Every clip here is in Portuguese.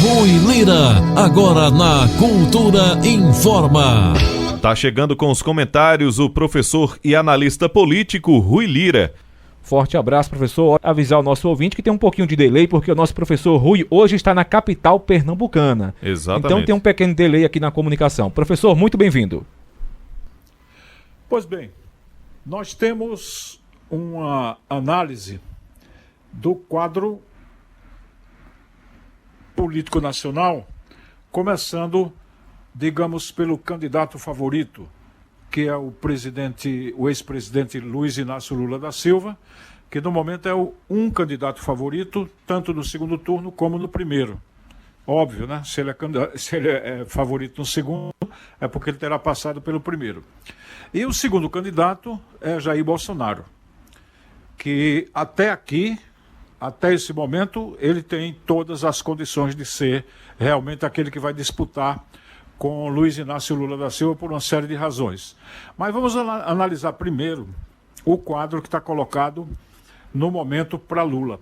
Rui Lira, agora na Cultura Informa. Tá chegando com os comentários o professor e analista político Rui Lira. Forte abraço, professor. Avisar o nosso ouvinte que tem um pouquinho de delay, porque o nosso professor Rui hoje está na capital pernambucana. Exatamente. Então tem um pequeno delay aqui na comunicação. Professor, muito bem-vindo. Pois bem, nós temos uma análise do quadro político nacional, começando, digamos, pelo candidato favorito, que é o ex-presidente Luiz Inácio Lula da Silva, que no momento é um candidato favorito, tanto no segundo turno como no primeiro. Óbvio, né? Se ele é favorito no segundo, é porque ele terá passado pelo primeiro. E o segundo candidato é Jair Bolsonaro, que até esse momento, ele tem todas as condições de ser realmente aquele que vai disputar com Luiz Inácio Lula da Silva por uma série de razões. Mas vamos analisar primeiro o quadro que está colocado no momento para Lula.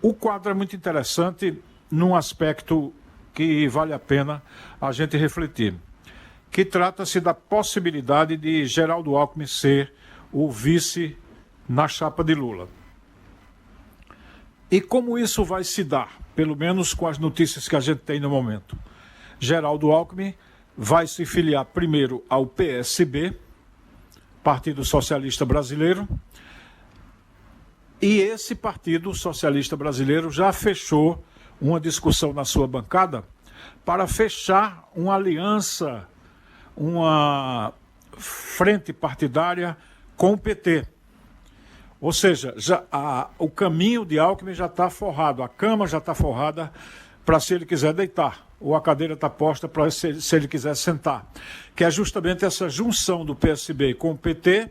O quadro é muito interessante num aspecto que vale a pena a gente refletir, que trata-se da possibilidade de Geraldo Alckmin ser o vice na chapa de Lula. E como isso vai se dar, pelo menos com as notícias que a gente tem no momento? Geraldo Alckmin vai se filiar primeiro ao PSB, Partido Socialista Brasileiro, e esse Partido Socialista Brasileiro já fechou uma discussão na sua bancada para fechar uma aliança, uma frente partidária com o PT. Ou seja, o caminho de Alckmin já está forrado, a cama já está forrada para se ele quiser deitar, ou a cadeira está posta para se ele quiser sentar. Que é justamente essa junção do PSB com o PT,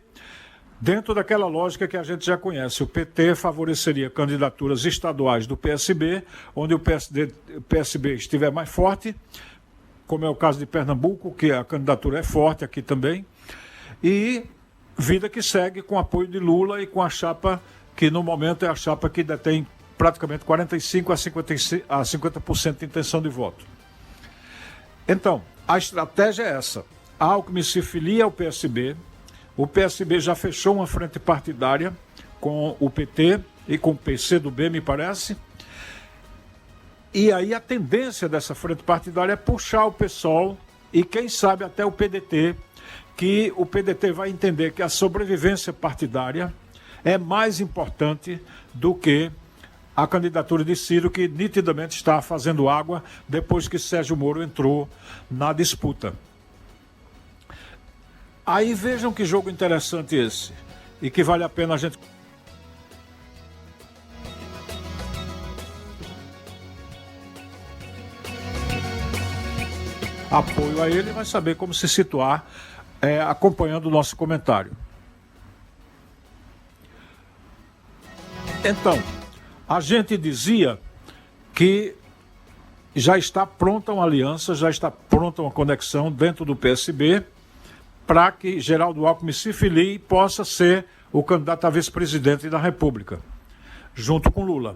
dentro daquela lógica que a gente já conhece. O PT favoreceria candidaturas estaduais do PSB, onde o PSB estiver mais forte, como é o caso de Pernambuco, que a candidatura é forte aqui também, e vida que segue com apoio de Lula e com a chapa que no momento é a chapa que detém praticamente 45% a 50% de intenção de voto. Então, a estratégia é essa. A Alckmin se filia ao PSB, o PSB já fechou uma frente partidária com o PT e com o PCdoB, me parece, e aí a tendência dessa frente partidária é puxar o PSOL e quem sabe até o PDT, que o PDT vai entender que a sobrevivência partidária é mais importante do que a candidatura de Ciro, que nitidamente está fazendo água depois que Sérgio Moro entrou na disputa. Aí vejam que jogo interessante esse, e que vale a pena a gente... apoio a ele, vai saber como se situar acompanhando o nosso comentário. Então, a gente dizia que já está pronta uma aliança, já está pronta uma conexão dentro do PSB para que Geraldo Alckmin se filie e possa ser o candidato a vice-presidente da República, junto com Lula.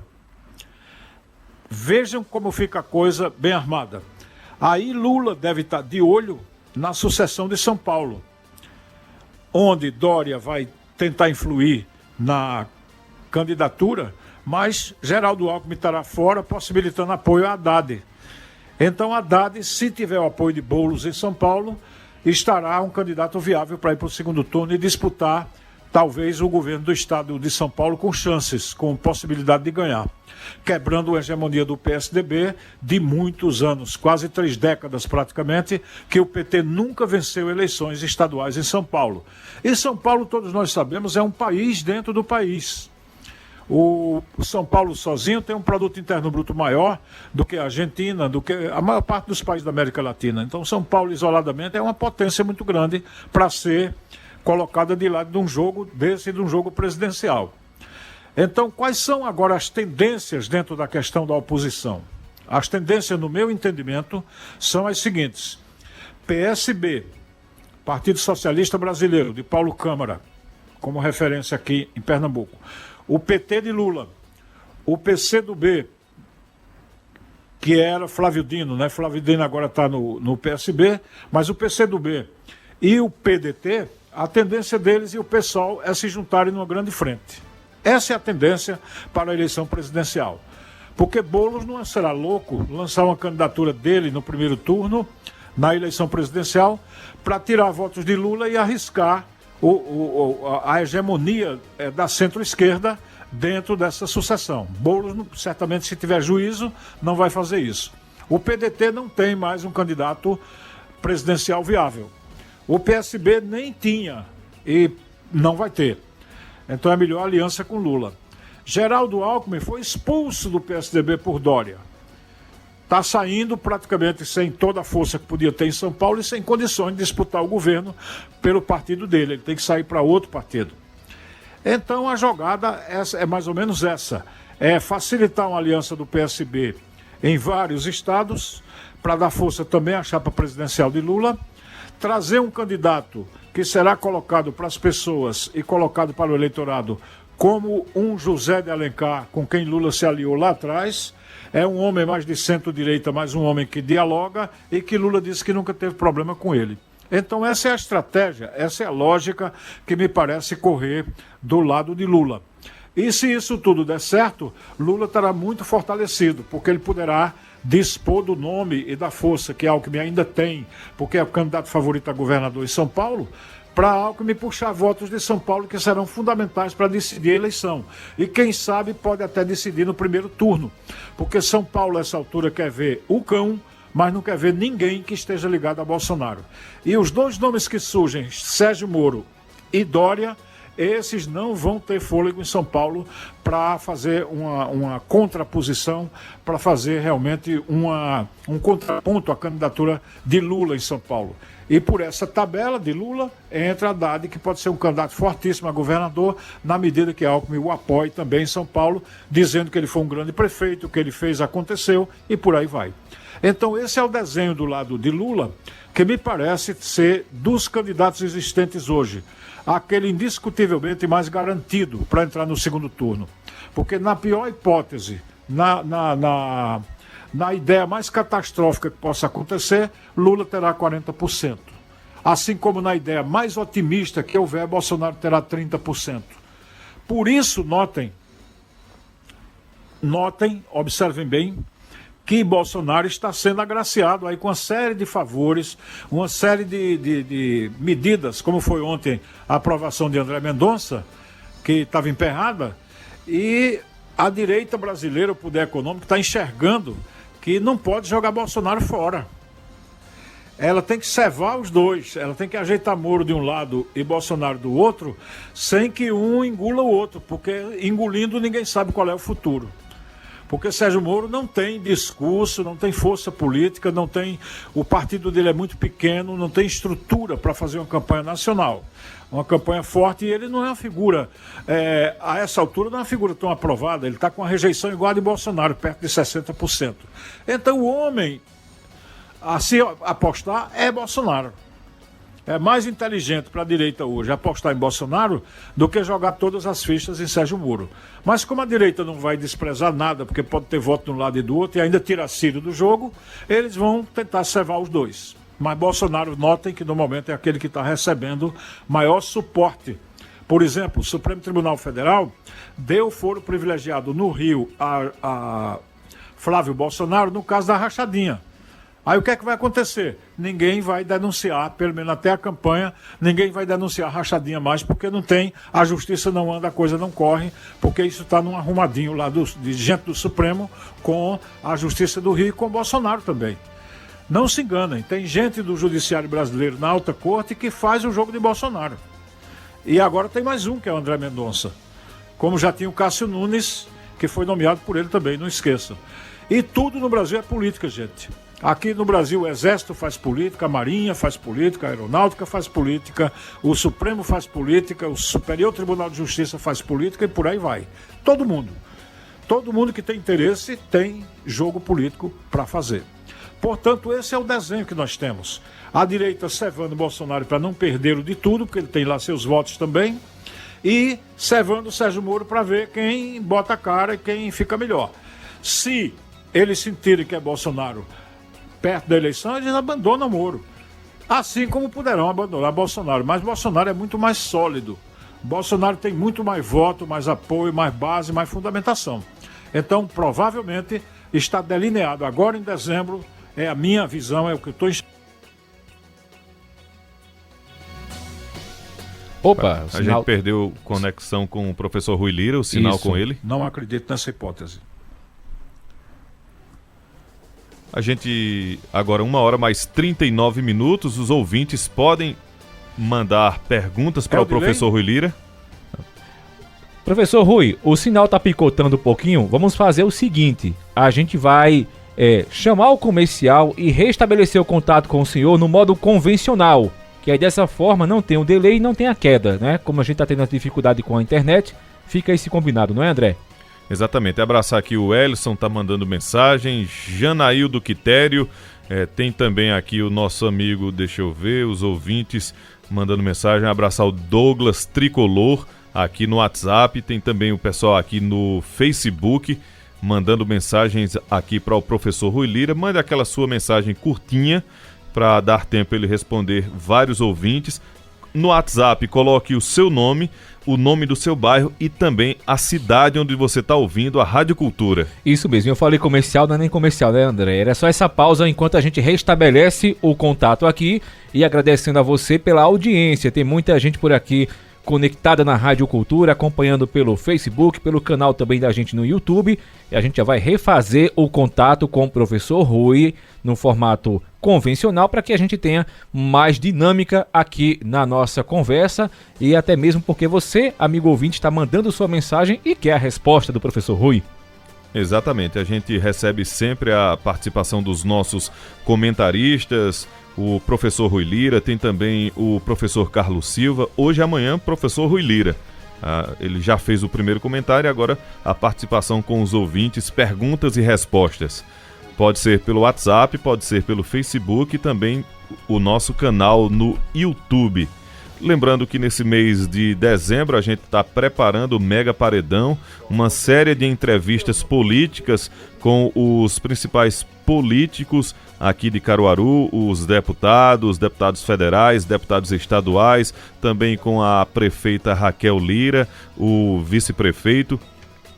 Vejam como fica a coisa bem armada. Aí Lula deve estar de olho na sucessão de São Paulo, onde Dória vai tentar influir na candidatura, mas Geraldo Alckmin estará fora, possibilitando apoio a Haddad. Então Haddad, se tiver o apoio de Boulos em São Paulo, estará um candidato viável para ir para o segundo turno e disputar, talvez, o governo do estado de São Paulo com chances, com possibilidade de ganhar, quebrando a hegemonia do PSDB de muitos anos, quase 3 décadas praticamente, que o PT nunca venceu eleições estaduais em São Paulo. E São Paulo, todos nós sabemos, é um país dentro do país. O São Paulo sozinho tem um produto interno bruto maior do que a Argentina, do que a maior parte dos países da América Latina. Então São Paulo isoladamente é uma potência muito grande para ser colocada de lado de um jogo desse, de um jogo presidencial. Então, quais são agora as tendências dentro da questão da oposição? As tendências, no meu entendimento, são as seguintes. PSB, Partido Socialista Brasileiro, de Paulo Câmara, como referência aqui em Pernambuco. O PT de Lula, o PCdoB, que era Flávio Dino, né? Flávio Dino agora está no PSB, mas o PCdoB e o PDT, a tendência deles e o PSOL é se juntarem numa grande frente. Essa é a tendência para a eleição presidencial. Porque Boulos não será louco lançar uma candidatura dele no primeiro turno, na eleição presidencial, para tirar votos de Lula e arriscar a hegemonia da centro-esquerda dentro dessa sucessão. Boulos, certamente, se tiver juízo, não vai fazer isso. O PDT não tem mais um candidato presidencial viável. O PSB nem tinha e não vai ter. Então é melhor aliança com Lula. Geraldo Alckmin foi expulso do PSDB por Dória. Está saindo praticamente sem toda a força que podia ter em São Paulo e sem condições de disputar o governo pelo partido dele. Ele tem que sair para outro partido. Então a jogada é mais ou menos essa. É facilitar uma aliança do PSB em vários estados, para dar força também à chapa presidencial de Lula, trazer um candidato que será colocado para as pessoas e colocado para o eleitorado como um José de Alencar, com quem Lula se aliou lá atrás. É um homem mais de centro-direita, mas um homem que dialoga e que Lula disse que nunca teve problema com ele. Então essa é a estratégia, essa é a lógica que me parece correr do lado de Lula. E se isso tudo der certo, Lula estará muito fortalecido, porque ele poderá dispor do nome e da força que Alckmin ainda tem, porque é o candidato favorito a governador em São Paulo, para Alckmin puxar votos de São Paulo que serão fundamentais para decidir a eleição. E quem sabe pode até decidir no primeiro turno, porque São Paulo, a essa altura, quer ver o cão, mas não quer ver ninguém que esteja ligado a Bolsonaro. E os dois nomes que surgem, Sérgio Moro e Dória, esses não vão ter fôlego em São Paulo para fazer uma contraposição, para fazer realmente um contraponto à candidatura de Lula em São Paulo. E por essa tabela de Lula entra Haddad, que pode ser um candidato fortíssimo a governador, na medida que Alckmin o apoie também em São Paulo, dizendo que ele foi um grande prefeito, o que ele fez aconteceu e por aí vai. Então esse é o desenho do lado de Lula, que me parece ser, dos candidatos existentes hoje, aquele indiscutivelmente mais garantido para entrar no segundo turno. Porque na pior hipótese, na ideia mais catastrófica que possa acontecer, Lula terá 40%. Assim como na ideia mais otimista que houver, Bolsonaro terá 30%. Por isso, notem, observem bem, que Bolsonaro está sendo agraciado aí com uma série de favores, uma série de medidas, como foi ontem a aprovação de André Mendonça, que estava emperrada, e a direita brasileira, o poder econômico, está enxergando que não pode jogar Bolsonaro fora. Ela tem que cevar os dois, ela tem que ajeitar Moro de um lado e Bolsonaro do outro, sem que um engula o outro, porque engolindo ninguém sabe qual é o futuro. Porque Sérgio Moro não tem discurso, não tem força política, não tem, o partido dele é muito pequeno, não tem estrutura para fazer uma campanha nacional. Uma campanha forte, e ele não é uma figura, a essa altura não é uma figura tão aprovada, ele está com uma rejeição igual a de Bolsonaro, perto de 60%. Então o homem a se apostar é Bolsonaro. É mais inteligente para a direita hoje apostar em Bolsonaro do que jogar todas as fichas em Sérgio Moro. Mas como a direita não vai desprezar nada, porque pode ter voto de um lado e do outro, e ainda tira Ciro do jogo, eles vão tentar cevar os dois. Mas Bolsonaro, notem que no momento é aquele que está recebendo maior suporte. Por exemplo, o Supremo Tribunal Federal deu foro privilegiado no Rio a Flávio Bolsonaro no caso da rachadinha. Aí o que é que vai acontecer? Ninguém vai denunciar, pelo menos até a campanha, ninguém vai denunciar rachadinha mais, porque não tem, a justiça não anda, a coisa não corre, porque isso está num arrumadinho lá de gente do Supremo com a Justiça do Rio e com o Bolsonaro também. Não se enganem, tem gente do judiciário brasileiro na alta corte que faz o jogo de Bolsonaro. E agora tem mais um, que é o André Mendonça. Como já tinha o Cássio Nunes, que foi nomeado por ele também, não esqueçam. E tudo no Brasil é política, gente. Aqui no Brasil o Exército faz política, a Marinha faz política, a Aeronáutica faz política, o Supremo faz política, o Superior Tribunal de Justiça faz política e por aí vai. Todo mundo que tem interesse tem jogo político para fazer. Portanto, esse é o desenho que nós temos. A direita cevando Bolsonaro para não perdê-lo de tudo, porque ele tem lá seus votos também, e cevando Sérgio Moro para ver quem bota a cara e quem fica melhor. Se eles sentirem que é Bolsonaro perto da eleição, eles abandonam Moro. Assim como poderão abandonar Bolsonaro. Mas Bolsonaro é muito mais sólido. Bolsonaro tem muito mais voto, mais apoio, mais base, mais fundamentação. Então, provavelmente, está delineado agora em dezembro, é a minha visão, é o que eu estou enxergando. Opa, a gente perdeu conexão com o professor Rui Lira, o sinal com ele. Não acredito nessa hipótese. A gente, agora 1h mais 39 minutos, os ouvintes podem mandar perguntas para o professor Rui Lira. Professor Rui, o sinal tá picotando um pouquinho, vamos fazer o seguinte, a gente vai chamar o comercial e restabelecer o contato com o senhor no modo convencional, que aí dessa forma não tem o delay e não tem a queda, né? Como a gente tá tendo dificuldade com a internet, fica esse combinado, não é, André? Exatamente, abraçar aqui o Elson, tá mandando mensagem, Janaildo Quitério, tem também aqui o nosso amigo, deixa eu ver, os ouvintes mandando mensagem, abraçar o Douglas Tricolor aqui no WhatsApp, tem também o pessoal aqui no Facebook mandando mensagens aqui para o professor Rui Lira. Mande aquela sua mensagem curtinha para dar tempo ele responder vários ouvintes. No WhatsApp, coloque o seu nome, o nome do seu bairro e também a cidade onde você está ouvindo a Rádio Cultura. Isso mesmo, eu falei comercial, não é nem comercial, né, André? Era só essa pausa enquanto a gente restabelece o contato aqui e agradecendo a você pela audiência. Tem muita gente por aqui conectada na Rádio Cultura, acompanhando pelo Facebook, pelo canal também da gente no YouTube. E a gente já vai refazer o contato com o professor Rui no formato convencional para que a gente tenha mais dinâmica aqui na nossa conversa e até mesmo porque você, amigo ouvinte, está mandando sua mensagem e quer a resposta do professor Rui. Exatamente, a gente recebe sempre a participação dos nossos comentaristas, o professor Rui Lira, tem também o professor Carlos Silva, hoje e amanhã professor Rui Lira. Ele já fez o primeiro comentário e agora a participação com os ouvintes, perguntas e respostas. Pode ser pelo WhatsApp, pode ser pelo Facebook e também o nosso canal no YouTube. Lembrando que nesse mês de dezembro a gente está preparando o Mega Paredão, uma série de entrevistas políticas com os principais políticos aqui de Caruaru, os deputados federais, deputados estaduais, também com a prefeita Raquel Lira, o vice-prefeito.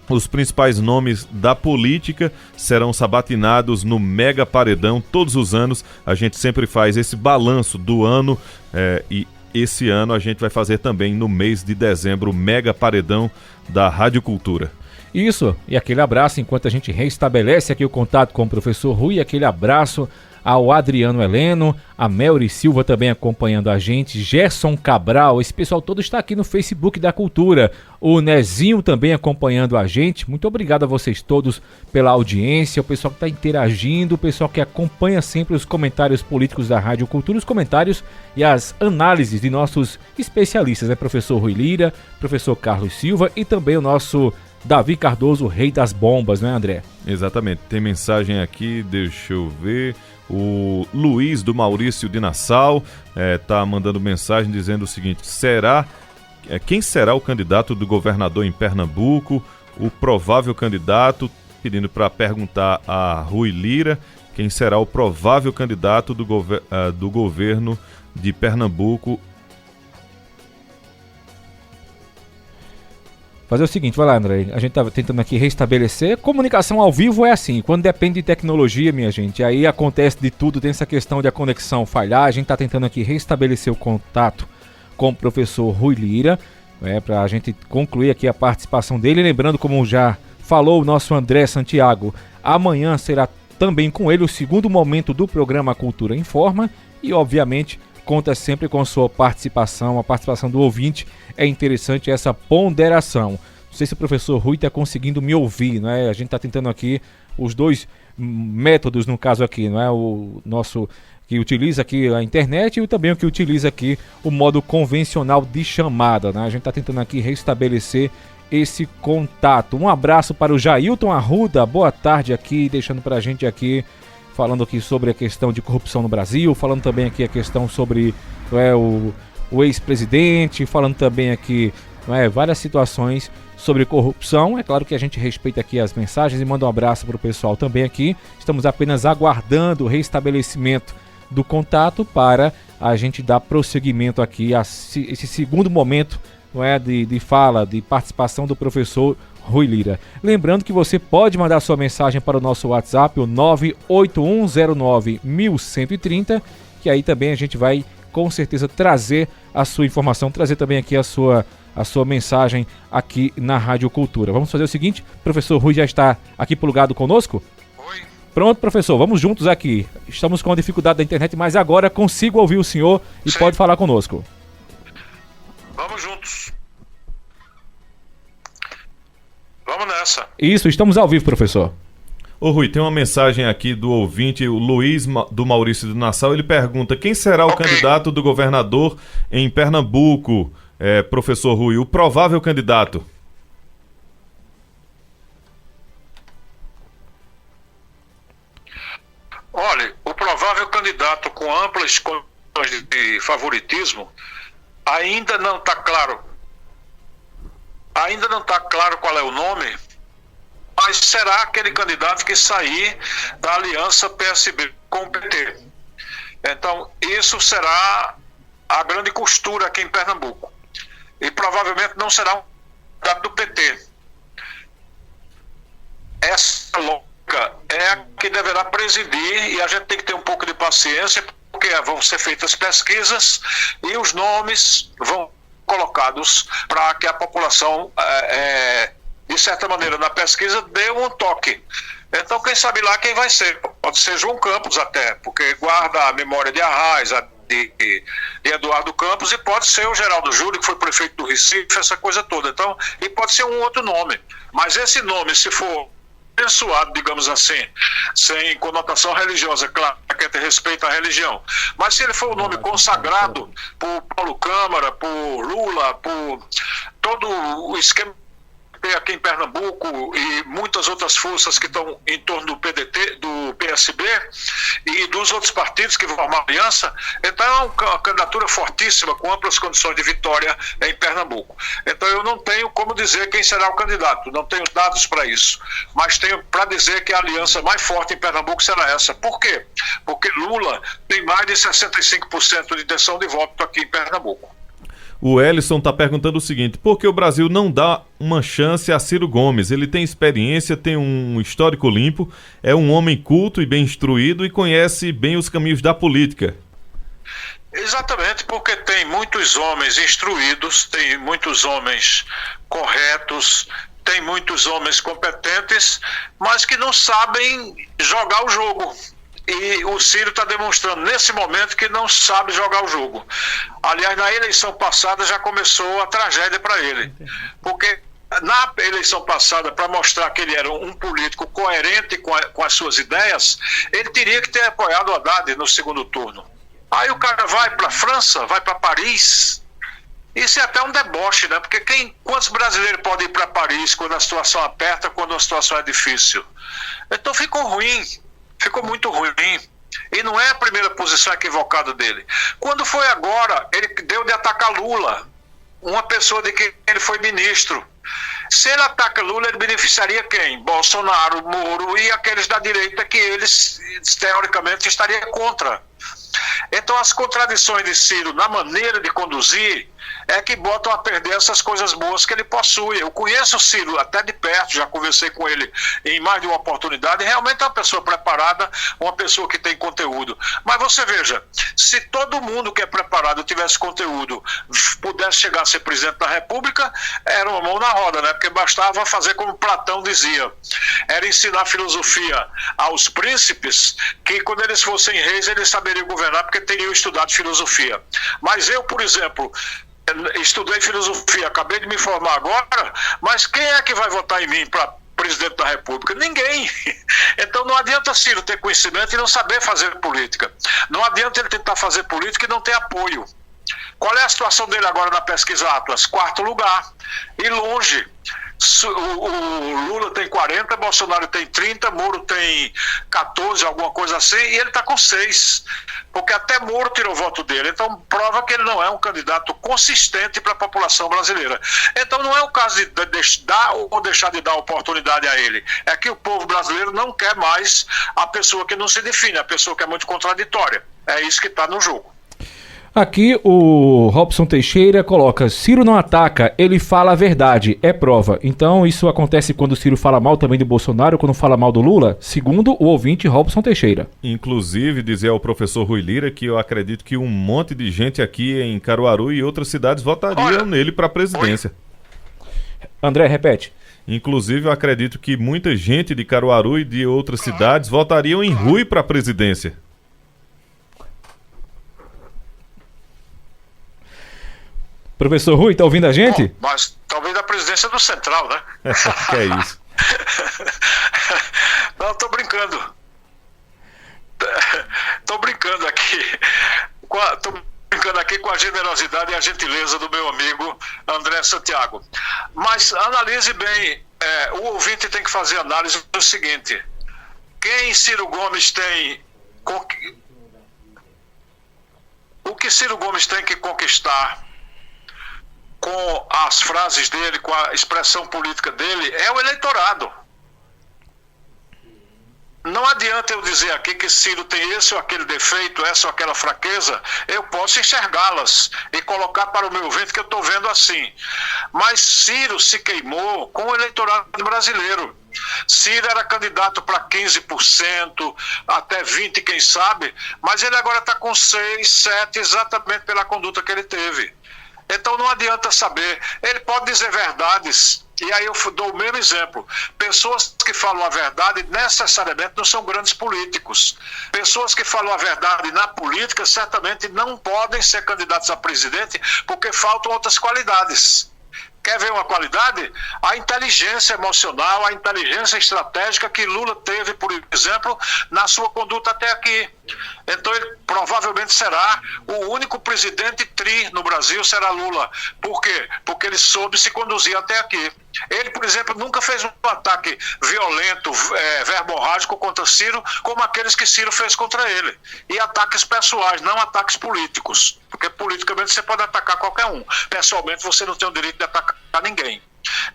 Os principais nomes da política serão sabatinados no Mega Paredão. Todos os anos a gente sempre faz esse balanço do ano e esse ano a gente vai fazer também no mês de dezembro o Mega Paredão da Rádio Cultura. Isso, e aquele abraço enquanto a gente restabelece aqui o contato com o professor Rui, aquele abraço ao Adriano Heleno, a Melry Silva também acompanhando a gente, Gerson Cabral, esse pessoal todo está aqui no Facebook da Cultura, o Nezinho também acompanhando a gente. Muito obrigado a vocês todos pela audiência, o pessoal que está interagindo, o pessoal que acompanha sempre os comentários políticos da Rádio Cultura, os comentários e as análises de nossos especialistas, né? Professor Rui Lira, professor Carlos Silva e também o nosso Davi Cardoso, o rei das bombas, né, André? Exatamente, tem mensagem aqui, deixa eu ver. O Luiz do Maurício de Nassau tá mandando mensagem dizendo o seguinte: quem será o candidato do governador em Pernambuco? O provável candidato, pedindo para perguntar a Rui Lira, quem será o provável candidato do governo de Pernambuco. Fazer o seguinte, vai lá, André, a gente tá tentando aqui restabelecer. Comunicação ao vivo é assim, quando depende de tecnologia, minha gente, aí acontece de tudo, tem essa questão de a conexão falhar, a gente tá tentando aqui restabelecer o contato com o professor Rui Lira, para a gente concluir aqui a participação dele. Lembrando, como já falou o nosso André Santiago, amanhã será também com ele o segundo momento do programa Cultura Informa e, obviamente, conta sempre com sua participação, a participação do ouvinte. É interessante essa ponderação. Não sei se o professor Rui está conseguindo me ouvir, não é? A gente está tentando aqui os dois métodos, no caso aqui, não é? O nosso que utiliza aqui a internet e também o que utiliza aqui o modo convencional de chamada, né? A gente está tentando aqui restabelecer esse contato. Um abraço para o Jailton Arruda, boa tarde aqui, deixando para a gente aqui, falando aqui sobre a questão de corrupção no Brasil, falando também aqui a questão sobre o ex-presidente, falando também aqui não é, várias situações sobre corrupção. É claro que a gente respeita aqui as mensagens e manda um abraço para o pessoal também aqui. Estamos apenas aguardando o restabelecimento do contato para a gente dar prosseguimento aqui a esse segundo momento, não é, de fala, de participação do professor Rui Lira. Lembrando que você pode mandar sua mensagem para o nosso WhatsApp, o 981091130, que aí também a gente vai com certeza trazer a sua informação, trazer também aqui a sua mensagem aqui na Rádio Cultura. Vamos fazer o seguinte, professor Rui já está aqui plugado conosco? Oi. Pronto, professor, vamos juntos aqui. Estamos com a dificuldade da internet, mas agora consigo ouvir o senhor e Sim. pode falar conosco. Vamos juntos. Vamos nessa. Isso, estamos ao vivo, professor. Ô Rui, tem uma mensagem aqui do ouvinte, o Luiz do Maurício do Nassau. Ele pergunta: quem será o candidato do governador em Pernambuco, professor Rui? O provável candidato. Olha, o provável candidato com amplas condições de favoritismo ainda não está claro. Ainda não está claro qual é o nome, mas será aquele candidato que sair da aliança PSB com o PT. Então, isso será a grande costura aqui em Pernambuco. E provavelmente não será um candidato do PT. Essa lógica é a que deverá presidir, e a gente tem que ter um pouco de paciência, porque vão ser feitas pesquisas e os nomes vão colocados para que a população, de certa maneira, na pesquisa, dê um toque. Então, quem sabe lá quem vai ser? Pode ser João Campos até, porque guarda a memória de Arraes, de Eduardo Campos, e pode ser o Geraldo Júlio, que foi prefeito do Recife, essa coisa toda. Então, e pode ser um outro nome. Mas esse nome, se for abençoado, digamos assim, sem conotação religiosa, claro, que tem respeito à religião, mas se ele for um nome consagrado por Paulo Câmara, por Lula, por todo o esquema aqui em Pernambuco e muitas outras forças que estão em torno do PDT, do PSB e dos outros partidos que vão formar aliança, então é uma candidatura fortíssima, com amplas condições de vitória em Pernambuco. Então eu não tenho como dizer quem será o candidato, não tenho dados para isso, mas tenho para dizer que a aliança mais forte em Pernambuco será essa. Por quê? Porque Lula tem mais de 65% de intenção de voto aqui em Pernambuco. O Ellison está perguntando o seguinte: por que o Brasil não dá uma chance a Ciro Gomes? Ele tem experiência, tem um histórico limpo, é um homem culto e bem instruído e conhece bem os caminhos da política. Exatamente, porque tem muitos homens instruídos, tem muitos homens corretos, tem muitos homens competentes, mas que não sabem jogar o jogo. E o Ciro está demonstrando nesse momento que não sabe jogar o jogo. Aliás, na eleição passada já começou a tragédia para ele, porque na eleição passada, para mostrar que ele era um político coerente com as suas ideias, ele teria que ter apoiado o Haddad no segundo turno. Aí o cara vai para a França, vai para Paris. Isso é até um deboche, né? Porque quantos brasileiros podem ir para Paris quando a situação aperta, quando a situação é difícil? Então ficou ruim. Ficou muito ruim. E não é a primeira posição equivocada dele. Quando foi agora, ele deu de atacar Lula, uma pessoa de que ele foi ministro. Se ele ataca Lula, ele beneficiaria quem? Bolsonaro, Moro e aqueles da direita que eles, teoricamente, estariam contra. Então as contradições de Ciro na maneira de conduzir é que botam a perder essas coisas boas que ele possui. Eu conheço o Ciro até de perto, já conversei com ele em mais de uma oportunidade, e realmente é uma pessoa preparada, uma pessoa que tem conteúdo. Mas você veja, se todo mundo que é preparado tivesse conteúdo, pudesse chegar a ser presidente da República, era uma mão na roda, né? Porque bastava fazer como Platão dizia, era ensinar filosofia aos príncipes, que quando eles fossem reis, eles saberiam governar, porque teriam estudado filosofia. Mas eu, por exemplo, estudei filosofia, acabei de me formar agora, mas quem é que vai votar em mim para presidente da República? Ninguém. Então não adianta Ciro ter conhecimento e não saber fazer política. Não adianta ele tentar fazer política e não ter apoio. Qual é a situação dele agora na pesquisa Atlas? 4º lugar. E longe. O Lula tem 40, Bolsonaro tem 30, Moro tem 14, alguma coisa assim, e ele está com 6, porque até Moro tirou o voto dele. Então prova que ele não é um candidato consistente para a população brasileira. Então não é o caso de dar ou deixar de dar oportunidade a ele, é que o povo brasileiro não quer mais a pessoa que não se define, a pessoa que é muito contraditória. É isso que está no jogo. Aqui o Robson Teixeira coloca: Ciro não ataca, ele fala a verdade, é prova. Então isso acontece quando o Ciro fala mal também do Bolsonaro, quando fala mal do Lula? Segundo o ouvinte Robson Teixeira. Inclusive, dizia o professor Rui Lira que eu acredito que um monte de gente aqui em Caruaru e outras cidades votariam nele para a presidência. André, repete. Inclusive, eu acredito que muita gente de Caruaru e de outras cidades votariam em Rui para a presidência. Professor Rui, tá ouvindo a gente? Bom, mas talvez da presidência do Central, né? Que é isso? Não, tô brincando. Tô brincando aqui. Tô brincando aqui com a generosidade e a gentileza do meu amigo André Santiago. Mas analise bem, o ouvinte tem que fazer análise do seguinte: quem Ciro Gomes tem... O que Ciro Gomes tem que conquistar com as frases dele, com a expressão política dele, é o eleitorado. Não adianta eu dizer aqui que Ciro tem esse ou aquele defeito, essa ou aquela fraqueza, eu posso enxergá-las e colocar para o meu ouvinte que eu estou vendo assim. Mas Ciro se queimou com o eleitorado brasileiro. Ciro era candidato para 15%, até 20%, quem sabe, mas ele agora está com 6, 7%, exatamente pela conduta que ele teve. Então não adianta saber, ele pode dizer verdades, e aí eu dou o mesmo exemplo: pessoas que falam a verdade necessariamente não são grandes políticos, pessoas que falam a verdade na política certamente não podem ser candidatos a presidente porque faltam outras qualidades. Quer ver uma qualidade? A inteligência emocional, a inteligência estratégica que Lula teve, por exemplo, na sua conduta até aqui. Então ele provavelmente será o único presidente tri no Brasil, será Lula. Por quê? Porque ele soube se conduzir até aqui. Ele, por exemplo, nunca fez um ataque violento, verborrágico contra Ciro, como aqueles que Ciro fez contra ele. E ataques pessoais, não ataques políticos. Porque politicamente você pode atacar qualquer um. Pessoalmente você não tem o direito de atacar ninguém.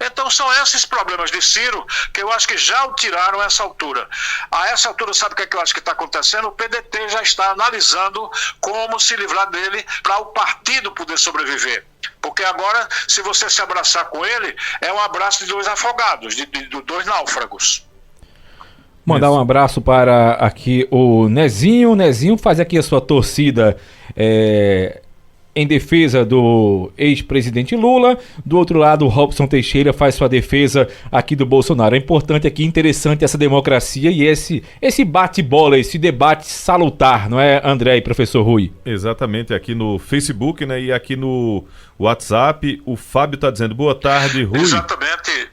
Então são esses problemas de Ciro que eu acho que já o tiraram a essa altura. A essa altura, sabe o que é que eu acho que está acontecendo? O PDT já está analisando como se livrar dele para o partido poder sobreviver. Porque agora, se você se abraçar com ele, é um abraço de dois afogados, de dois náufragos. Mandar um abraço para aqui o Nezinho. Nezinho faz aqui a sua torcida em defesa do ex-presidente Lula. Do outro lado, o Robson Teixeira faz sua defesa aqui do Bolsonaro. É importante aqui, interessante essa democracia e esse bate-bola, esse debate salutar, não é, André e professor Rui? Exatamente, aqui no Facebook, né, e aqui no WhatsApp, o Fábio está dizendo: boa tarde, Rui. Exatamente.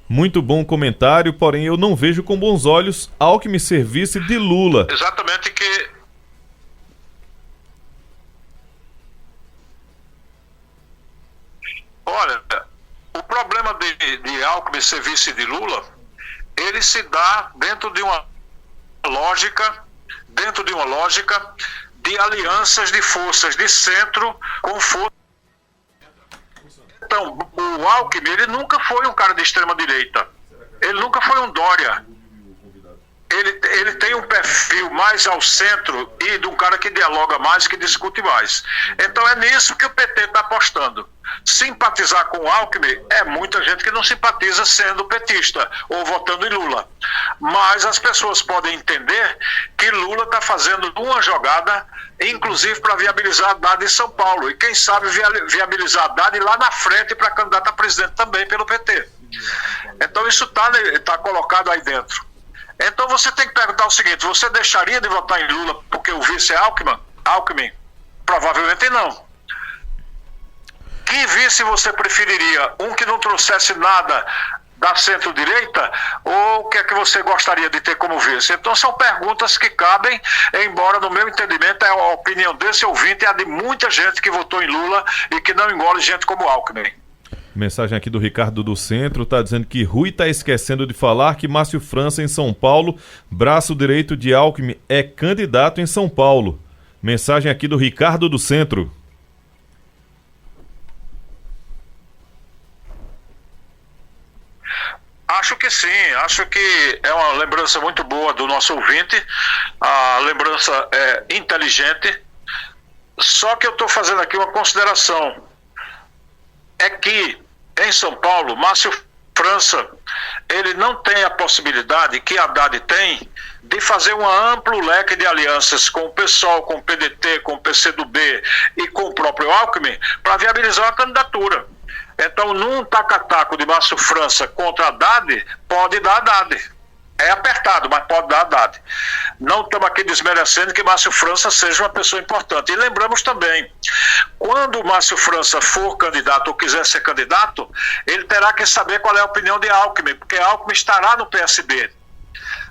Muito bom comentário, porém eu não vejo com bons olhos Alckmin serviço de Lula. Exatamente que... Olha, o problema de Alckmin ser vice de Lula, ele se dá dentro de uma lógica de alianças de forças de centro com forças. Então, o Alckmin, ele nunca foi um cara de extrema direita, ele nunca foi um Dória. Ele tem um perfil mais ao centro e de um cara que dialoga mais, que discute mais. Então é nisso que o PT está apostando. Simpatizar com o Alckmin é muita gente que não simpatiza sendo petista ou votando em Lula. Mas as pessoas podem entender que Lula está fazendo uma jogada, inclusive para viabilizar a Haddad em São Paulo. E quem sabe viabilizar a Haddad lá na frente para candidato a presidente também pelo PT. Então isso está colocado aí dentro. Então você tem que perguntar o seguinte: você deixaria de votar em Lula porque o vice é Alckmin? Provavelmente não. Que vice você preferiria? Um que não trouxesse nada da centro-direita, ou o que é que você gostaria de ter como vice? Então são perguntas que cabem, embora no meu entendimento a opinião desse ouvinte é a de muita gente que votou em Lula e que não engole gente como Alckmin. Mensagem aqui do Ricardo do Centro, está dizendo que Rui está esquecendo de falar que Márcio França em São Paulo, braço direito de Alckmin, é candidato em São Paulo. Mensagem aqui do Ricardo do Centro. Acho que sim, acho que é uma lembrança muito boa do nosso ouvinte, a lembrança é inteligente, só que eu estou fazendo aqui uma consideração, é que em São Paulo, Márcio França, ele não tem a possibilidade que Haddad tem de fazer um amplo leque de alianças com o PSOL, com o PDT, com o PCdoB e com o próprio Alckmin para viabilizar a candidatura. Então, num taca-taco de Márcio França contra Haddad, pode dar Haddad. É apertado, mas pode dar Haddad. Não estamos aqui desmerecendo que Márcio França seja uma pessoa importante. E lembramos também, quando Márcio França for candidato ou quiser ser candidato, ele terá que saber qual é a opinião de Alckmin, porque Alckmin estará no PSB.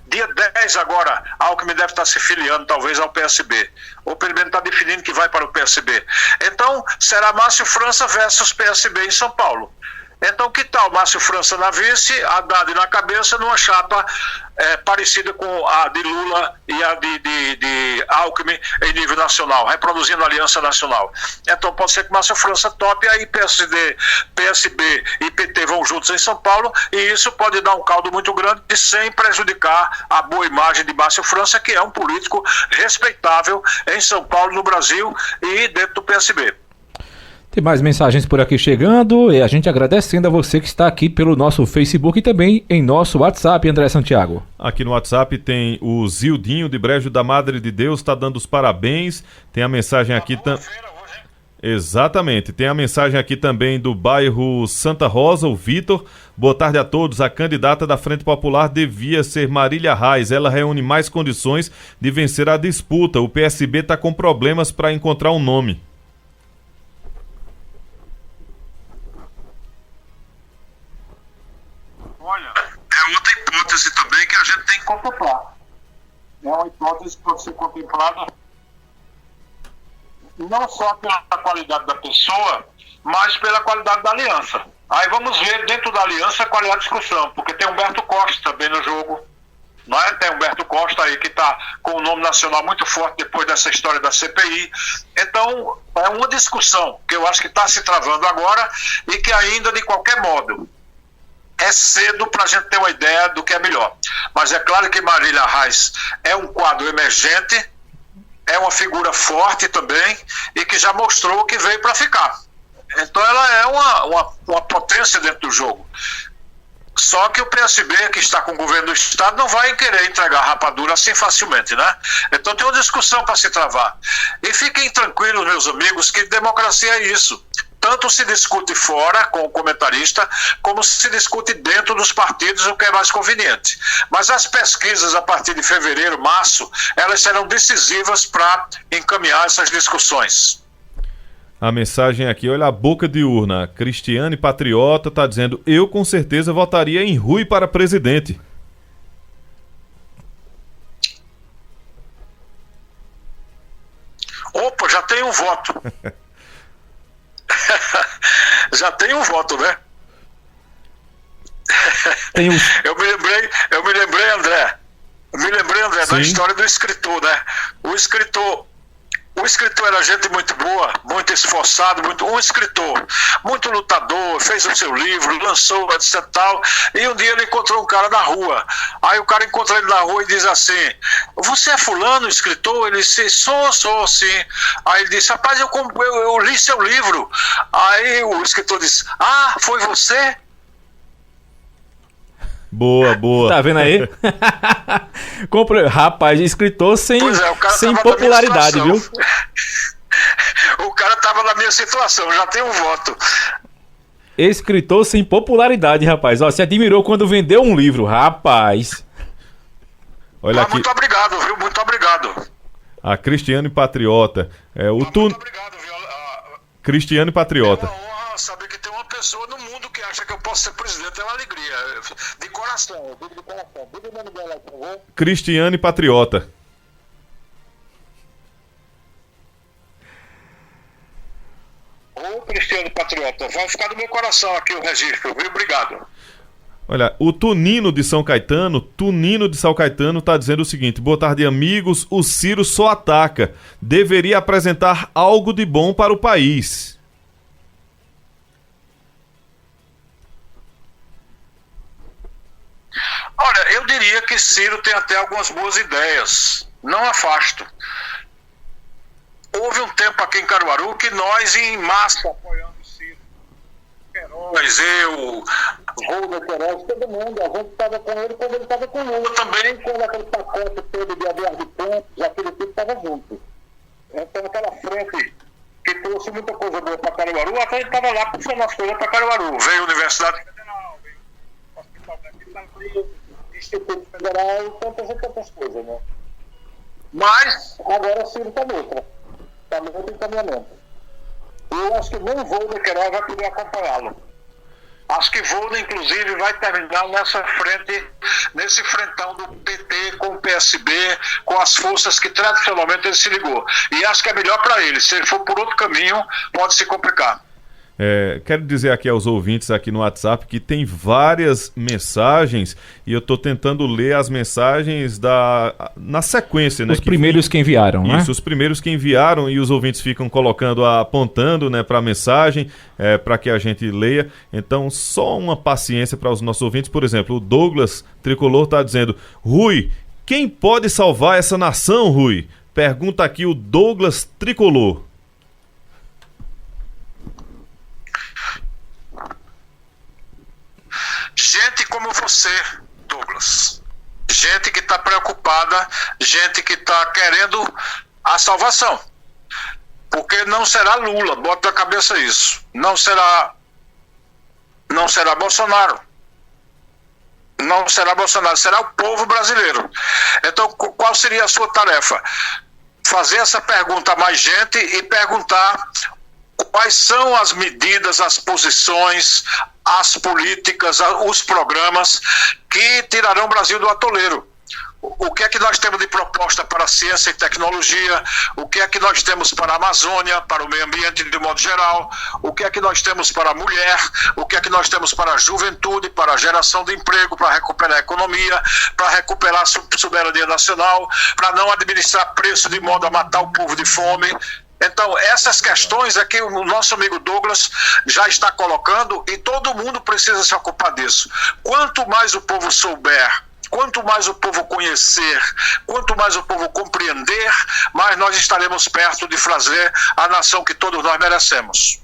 Dia 10 agora, Alckmin deve estar se filiando talvez ao PSB, ou pelo menos está definindo que vai para o PSB. Então, será Márcio França versus PSB em São Paulo. Então, que tal Márcio França na vice, Haddad na cabeça, numa chapa parecida com a de Lula e a de Alckmin em nível nacional, reproduzindo a aliança nacional. Então, pode ser que Márcio França tope, aí PSD, PSB e PT vão juntos em São Paulo, e isso pode dar um caldo muito grande sem prejudicar a boa imagem de Márcio França, que é um político respeitável em São Paulo, no Brasil e dentro do PSB. Tem mais mensagens por aqui chegando e a gente agradecendo a você que está aqui pelo nosso Facebook e também em nosso WhatsApp, André Santiago. Aqui no WhatsApp tem o Zildinho de Brejo da Madre de Deus, está dando os parabéns. Tem a mensagem aqui Exatamente, tem a mensagem aqui também do bairro Santa Rosa, o Vitor. Boa tarde a todos, a candidata da Frente Popular devia ser Marília Reis, ela reúne mais condições de vencer a disputa. O PSB está com problemas para encontrar um nome. Olha, é outra hipótese também que a gente tem que contemplar. É uma hipótese que pode ser contemplada não só pela qualidade da pessoa, mas pela qualidade da aliança. Aí vamos ver dentro da aliança qual é a discussão, porque tem Humberto Costa também no jogo. Não é? Tem Humberto Costa aí que está com o nome nacional muito forte depois dessa história da CPI. Então, é uma discussão que eu acho que está se travando agora e que ainda, de qualquer modo, é cedo para a gente ter uma ideia do que é melhor. Mas é claro que Marília Reis é um quadro emergente, é uma figura forte também e que já mostrou que veio para ficar. Então ela é uma potência dentro do jogo. Só que o PSB, que está com o governo do Estado, não vai querer entregar a rapadura assim facilmente, né? Então tem uma discussão para se travar. E fiquem tranquilos, meus amigos, que democracia é isso. Tanto se discute fora com o comentarista, como se discute dentro dos partidos, o que é mais conveniente. Mas as pesquisas a partir de fevereiro, março, elas serão decisivas para encaminhar essas discussões. A mensagem aqui, olha a boca de urna. Cristiane Patriota está dizendo: eu com certeza votaria em Rui para presidente. Opa, já tem um voto. Já tem um voto, né? Eu me lembrei, André, da história do escritor, né? O escritor era gente muito boa, muito esforçado, um escritor, muito lutador, fez o seu livro, lançou, etc. tal, e um dia ele encontrou um cara na rua. Aí o cara encontra ele na rua e diz assim: você é fulano, escritor? Ele disse: sou, sim. Aí ele disse: rapaz, eu li seu livro. Aí o escritor disse: ah, foi você? Boa. Tá vendo aí? Rapaz, escritor sem popularidade, viu? O cara tava na minha situação, já tem um voto. Escritor sem popularidade, rapaz. Ó, você admirou quando vendeu um livro, rapaz. Olha aqui. Muito obrigado, viu? Muito obrigado. A Cristiane Patriota. Muito obrigado, viu? Cristiane Patriota. É uma honra saber que tem uma pessoa no mundo que acha que eu posso ser presidente. É uma alegria. De coração. Diga o nome dela, por favor. Cristiane Patriota. Ô, Cristiane Patriota, vai ficar no meu coração aqui o registro, viu? Obrigado. Olha, o Tunino de São Caetano tá dizendo o seguinte: boa tarde, amigos, o Ciro só ataca, deveria apresentar algo de bom para o país. Olha, eu diria que Ciro tem até algumas boas ideias, não afasto. Houve um tempo aqui em Caruaru que nós em massa apoiamos Ciro. Queiroz, eu, Volga Queiroz, todo mundo, a gente estava com ele quando ele estava com Lula também, quando aquele pacote todo de Habeas de Campos, aquele tipo estava junto. Então aquela frente que trouxe muita coisa boa para Caruaru, a gente estava lá puxando as coisas para Caruaru. Veio a Universidade Federal, veio o Hospital Militar, Instituto Federal e tantas coisas, né? Mas agora Ciro está noutra. Está no outro encaminhamento. Eu acho que nem Volga Queiroz vai poder acompanhá-lo. Acho que Volga, inclusive, vai terminar nesse frentão do PT com o PSB, com as forças que tradicionalmente ele se ligou. E acho que é melhor para ele. Se ele for por outro caminho, pode se complicar. Quero dizer aqui aos ouvintes aqui no WhatsApp que tem várias mensagens e eu estou tentando ler as mensagens na sequência, né? Os primeiros que enviaram, né? Isso, os primeiros que enviaram, e os ouvintes ficam colocando, apontando, né, para a mensagem, para que a gente leia. Então, só uma paciência para os nossos ouvintes. Por exemplo, o Douglas Tricolor está dizendo: Rui, quem pode salvar essa nação, Rui? Pergunta aqui o Douglas Tricolor. Gente como você, Douglas. Gente que está preocupada, gente que está querendo a salvação. Porque não será Lula, bota na cabeça isso. Não será Bolsonaro. Não será Bolsonaro, será o povo brasileiro. Então, qual seria a sua tarefa? Fazer essa pergunta a mais gente e perguntar quais são as medidas, as posições, as políticas, os programas que tirarão o Brasil do atoleiro. O que é que nós temos de proposta para a ciência e tecnologia? O que é que nós temos para a Amazônia, para o meio ambiente de modo geral? O que é que nós temos para a mulher? O que é que nós temos para a juventude, para a geração de emprego, para recuperar a economia, para recuperar a soberania nacional, para não administrar preço de modo a matar o povo de fome? Então, essas questões é que o nosso amigo Douglas já está colocando e todo mundo precisa se ocupar disso. Quanto mais o povo souber, quanto mais o povo conhecer, quanto mais o povo compreender, mais nós estaremos perto de fazer a nação que todos nós merecemos.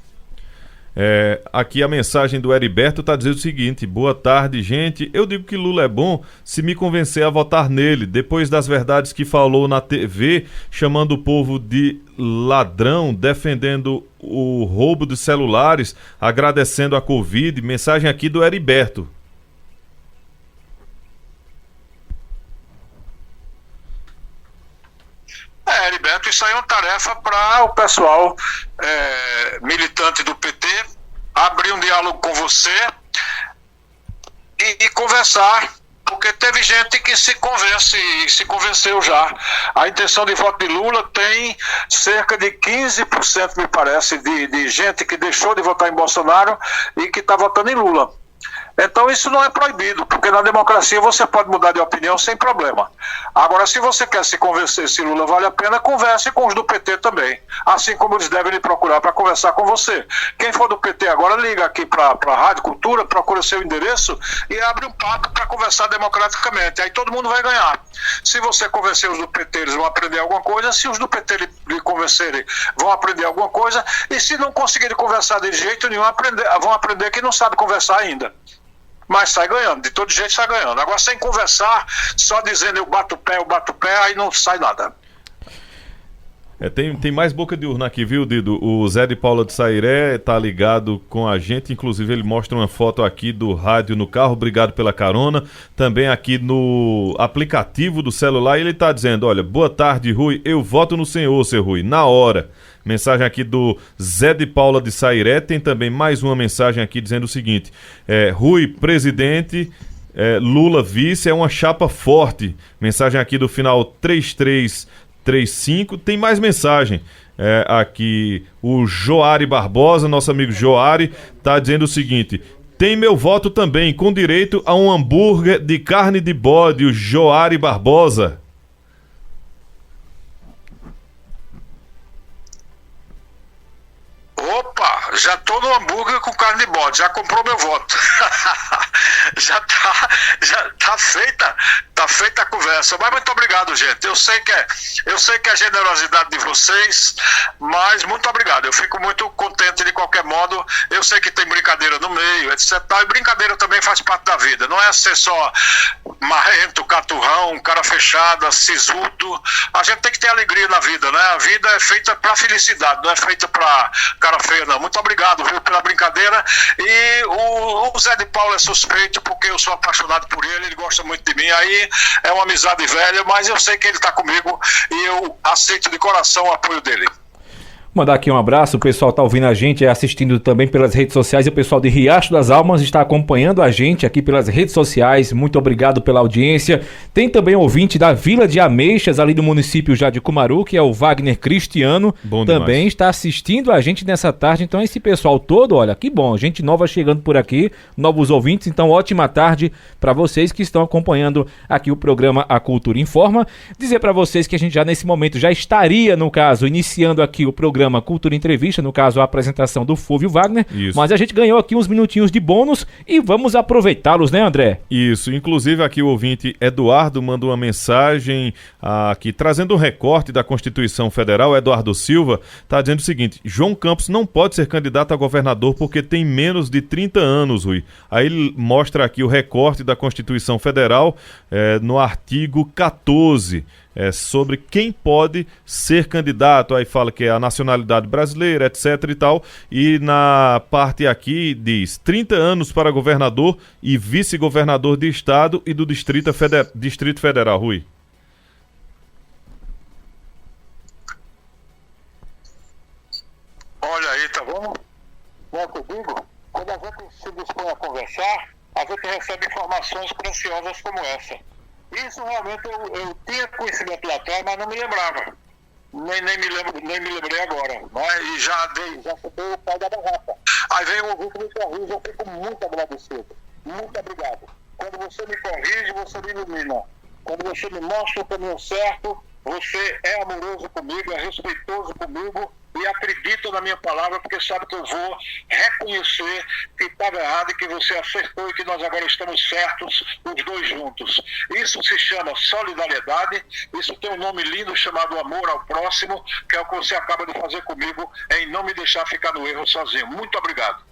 Aqui a mensagem do Heriberto está dizendo o seguinte: boa tarde, gente. Eu digo que Lula é bom se me convencer a votar nele, depois das verdades que falou na TV, chamando o povo de ladrão, defendendo o roubo de celulares, agradecendo a Covid. Mensagem aqui do Heriberto. Heriberto, isso aí é uma tarefa para o pessoal militante do PT abrir um diálogo com você e conversar, porque teve gente que se convenceu já. A intenção de voto de Lula tem cerca de 15%, me parece, de gente que deixou de votar em Bolsonaro e que está votando em Lula. Então isso não é proibido, porque na democracia você pode mudar de opinião sem problema. Agora, se você quer se convencer se Lula vale a pena, converse com os do PT também. Assim como eles devem lhe procurar para conversar com você. Quem for do PT agora, liga aqui para a Rádio Cultura, procura seu endereço e abre um papo para conversar democraticamente. Aí todo mundo vai ganhar. Se você convencer os do PT, eles vão aprender alguma coisa. Se os do PT lhe convencerem, vão aprender alguma coisa. E se não conseguirem conversar de jeito nenhum, vão aprender que não sabe conversar ainda. Mas sai ganhando, de todo jeito sai ganhando. Agora, sem conversar, só dizendo eu bato o pé, aí não sai nada. Tem mais boca de urna aqui, viu, Dido? O Zé de Paula de Sairé tá ligado com a gente, inclusive ele mostra uma foto aqui do rádio no carro, obrigado pela carona. Também aqui no aplicativo do celular, ele tá dizendo: olha, boa tarde, Rui, eu voto no senhor, seu Rui, na hora. Mensagem aqui do Zé de Paula de Sairé. Tem também mais uma mensagem aqui dizendo o seguinte: Rui, presidente, Lula vice, é uma chapa forte. Mensagem aqui do final 3335. Tem mais mensagem. aqui o Joari Barbosa, nosso amigo Joari, está dizendo o seguinte: tem meu voto também, com direito a um hambúrguer de carne de bode, o Joari Barbosa. Opa, já tô no hambúrguer com carne de bode, já comprou meu voto. já tá feita a conversa. Mas muito obrigado, gente. Eu sei que é a generosidade de vocês, mas muito obrigado. Eu fico muito contente de qualquer modo. Eu sei que tem brincadeira no meio, etc. E brincadeira também faz parte da vida. Não é ser só marrento, caturrão, cara fechada, sisudo. A gente tem que ter alegria na vida, né? A vida é feita pra felicidade, não é feita pra cara feia, não. Muito obrigado, viu, pela brincadeira. E o Zé de Paula é suspeito porque eu sou apaixonado por ele gosta muito de mim. Aí é uma amizade velha, mas eu sei que ele está comigo e eu aceito de coração o apoio dele. Mandar aqui um abraço, o pessoal está ouvindo a gente, assistindo também pelas redes sociais, e o pessoal de Riacho das Almas está acompanhando a gente aqui pelas redes sociais. Muito obrigado pela audiência. Tem também um ouvinte da Vila de Ameixas, ali do município já de Cumaru, que é o Wagner Cristiano. Bom também demais. está assistindo a gente nessa tarde. Então esse pessoal todo, olha, que bom, gente nova chegando por aqui, novos ouvintes. Então ótima tarde para vocês que estão acompanhando aqui o programa A Cultura Informa. Dizer para vocês que a gente já nesse momento já estaria, no caso, iniciando aqui o programa Cultura Entrevista, no caso a apresentação do Fúvio Wagner. Isso. Mas a gente ganhou aqui uns minutinhos de bônus e vamos aproveitá-los, né, André? Isso, inclusive aqui o ouvinte Eduardo mandou uma mensagem aqui trazendo um recorte da Constituição Federal. Eduardo Silva está dizendo o seguinte: João Campos não pode ser candidato a governador porque tem menos de 30 anos, Rui. Aí ele mostra aqui o recorte da Constituição Federal no artigo 14. Sobre quem pode ser candidato, aí fala que é a nacionalidade brasileira, etc e tal, e na parte aqui diz 30 anos para governador e vice-governador de estado e do Distrito Federal, Rui. Olha aí, tá bom? Não é o que eu digo? Quando a gente se dispõe a conversar, a gente recebe informações preciosas como essa. Isso realmente eu tinha conhecimento lá atrás, mas não me lembrava. Nem me lembrei agora. Né? E já fui o pai da barraca. Aí vem o ouvinte me corrige, eu fico muito agradecido. Muito obrigado. Quando você me corrige, você me ilumina. Quando você me mostra o caminho certo, você é amoroso comigo, é respeitoso comigo e acredita na minha palavra, porque sabe que eu vou reconhecer que estava errado e que você acertou e que nós agora estamos certos, os dois juntos. Isso se chama solidariedade, isso tem um nome lindo chamado amor ao próximo, que é o que você acaba de fazer comigo, em não me deixar ficar no erro sozinho. Muito obrigado.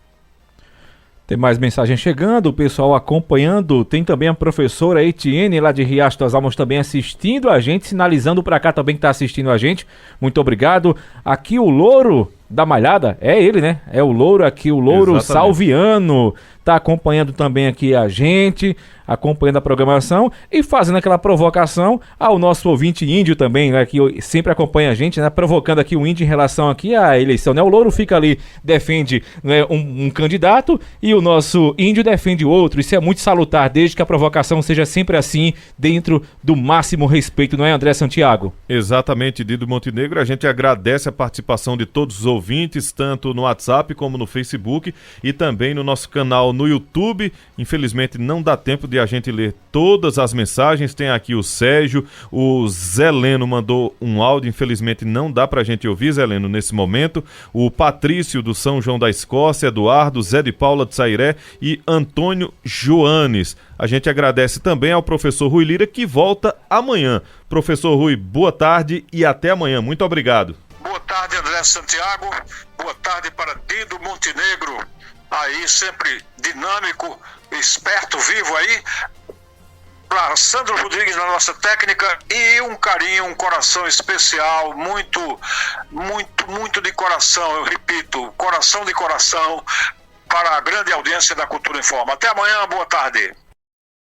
Tem mais mensagem chegando, o pessoal acompanhando. Tem também a professora Etienne lá de Riacho das Almas também assistindo a gente, sinalizando para cá também que está assistindo a gente. Muito obrigado. Aqui o Louro da Malhada, é ele, né? É o Louro aqui, o Louro Exatamente. Salviano. Tá acompanhando também aqui a gente, acompanhando a programação e fazendo aquela provocação ao nosso ouvinte índio também, né, que sempre acompanha a gente, né, provocando aqui o índio em relação aqui à eleição, né? O Louro fica ali, defende, né, um candidato e o nosso índio defende outro. Isso é muito salutar, desde que a provocação seja sempre assim, dentro do máximo respeito, não é, André Santiago? Exatamente, Dido Montenegro. A gente agradece a participação de todos os ouvintes, tanto no WhatsApp como no Facebook e também no nosso canal no YouTube. Infelizmente não dá tempo de a gente ler todas as mensagens. Tem aqui o Sérgio, o Zé Leno mandou um áudio, infelizmente não dá pra gente ouvir, Zé Leno, nesse momento. O Patrício do São João da Escócia, Eduardo, Zé de Paula de Sairé e Antônio Joanes. A gente agradece também ao professor Rui Lira, que volta amanhã. Professor Rui, boa tarde e até amanhã. Muito obrigado. Boa tarde, André Santiago. Boa tarde para Dido Montenegro. Aí, sempre dinâmico, esperto, vivo aí. Para Sandro Rodrigues na nossa técnica e um carinho, um coração especial, muito de coração, eu repito, coração de coração para a grande audiência da Cultura Informa. Até amanhã, boa tarde.